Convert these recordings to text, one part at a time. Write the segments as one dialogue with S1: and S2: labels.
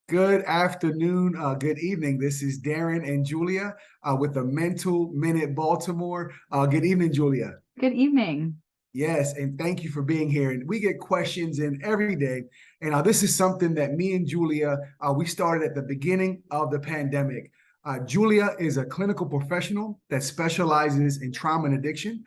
S1: Good afternoon, good evening. This is Darren and Julia with the Mental Minute Baltimore. Good evening, Julia.
S2: Good evening.
S1: Yes, and thank you for being here. And we get questions in every day. And this is something that me and Julia, we started at the beginning of the pandemic. Julia is a clinical professional that specializes in trauma and addiction.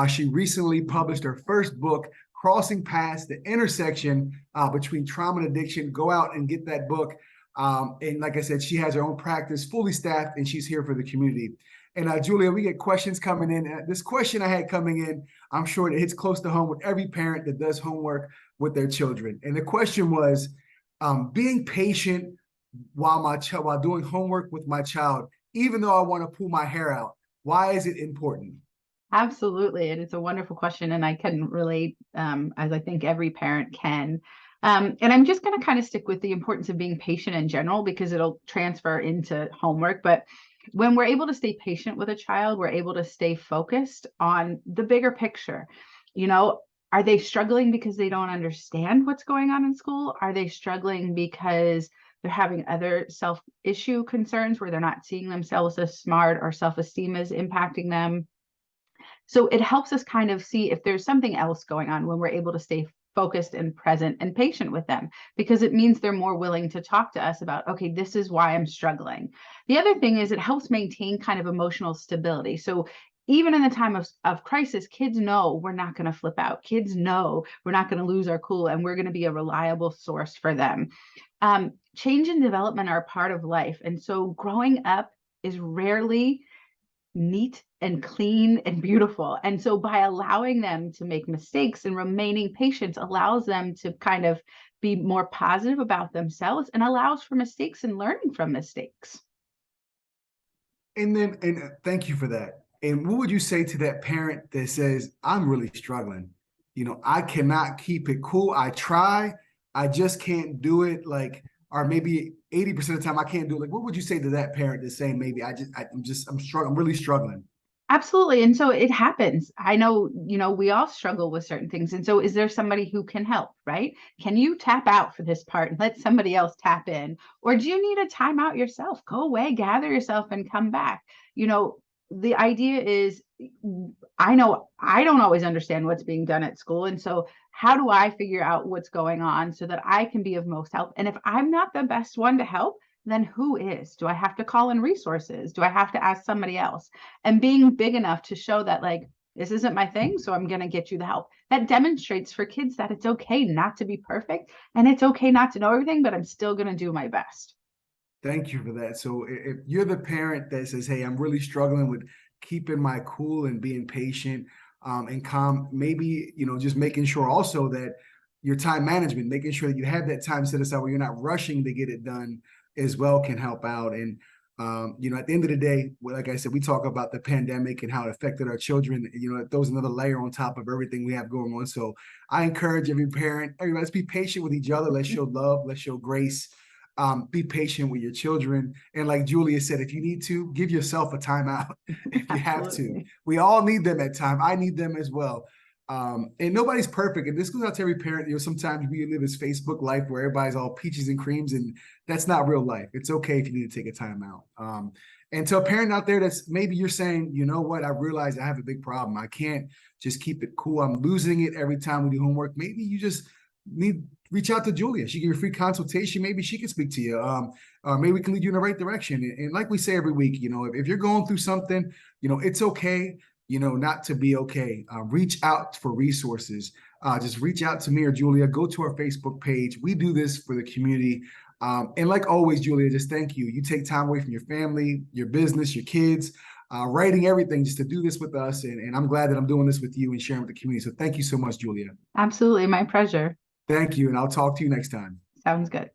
S1: She recently published her first book, Crossing Past the Intersection between Trauma and Addiction. Go out and get that book. And like I said, she has her own practice, fully staffed, and she's here for the community. And Julia, we get questions coming in. This question I had coming in, I'm sure it hits close to home with every parent that does homework with their children. And the question was, being patient while doing homework with my child, even though I want to pull my hair out, why is it important?
S2: Absolutely. And it's a wonderful question. And I can relate, as I think every parent can. And I'm just going to kind of stick with the importance of being patient in general, because it'll transfer into homework. But when we're able to stay patient with a child, we're able to stay focused on the bigger picture. Are they struggling because they don't understand what's going on in school? Are they struggling because they're having other self-issue concerns where they're not seeing themselves as smart, or self-esteem is impacting them? So it helps us kind of see if there's something else going on when we're able to stay focused and present and patient with them, because it means they're more willing to talk to us about, okay, this is why I'm struggling. The other thing is it helps maintain kind of emotional stability. So even in the time of crisis, kids know we're not going to flip out. Kids know we're not going to lose our cool, and we're going to be a reliable source for them. Change and development are a part of life. And so growing up is rarely neat and clean and beautiful. And so by allowing them to make mistakes and remaining patient allows them to kind of be more positive about themselves, and allows for mistakes and learning from mistakes.
S1: And thank you for that. And what would you say to that parent that says, I'm really struggling? I cannot keep it cool. I try, I just can't do it. Or maybe 80% of the time I can't do it. What would you say to that parent that's saying, maybe I'm struggling, I'm really struggling?
S2: Absolutely. And so it happens. I know, we all struggle with certain things. And so is there somebody who can help, right? Can you tap out for this part and let somebody else tap in? Or do you need a timeout yourself? Go away, gather yourself, and come back. The idea is, I know I don't always understand what's being done at school. And so how do I figure out what's going on so that I can be of most help? And if I'm not the best one to help, then who is? Do I have to call in resources? Do I have to ask somebody else? And being big enough to show that, this isn't my thing, so I'm going to get you the help. That demonstrates for kids that it's okay not to be perfect, and it's okay not to know everything, but I'm still going to do my best.
S1: Thank you for that. So if you're the parent that says, hey, I'm really struggling with keeping my cool and being patient and calm, maybe, just making sure also that your time management, making sure that you have that time set aside where you're not rushing to get it done as well, can help out. And, at the end of the day, like I said, we talk about the pandemic and how it affected our children. It throws another layer on top of everything we have going on. So I encourage every parent, everybody, let's be patient with each other. Let's show love. Let's show grace. Be patient with your children. And like Julia said, if you need to, give yourself a timeout if you have to. We all need them at time. I need them as well. And nobody's perfect. And this goes out to every parent. Sometimes we live this Facebook life where everybody's all peaches and creams, and that's not real life. It's okay if you need to take a time out. And to a parent out there that's maybe you're saying, you know what, I realize I have a big problem. I can't just keep it cool. I'm losing it every time we do homework. Maybe you just reach out to Julia. She give you a free consultation. Maybe she can speak to you. Maybe we can lead you in the right direction. And like we say every week, if you're going through something, it's okay, not to be okay. Reach out for resources. Just reach out to me or Julia. Go to our Facebook page. We do this for the community. And like always, Julia, just thank you. You take time away from your family, your business, your kids, writing, everything, just to do this with us. And I'm glad that I'm doing this with you and sharing with the community. So thank you so much, Julia.
S2: Absolutely. My pleasure.
S1: Thank you. And I'll talk to you next time.
S2: Sounds good.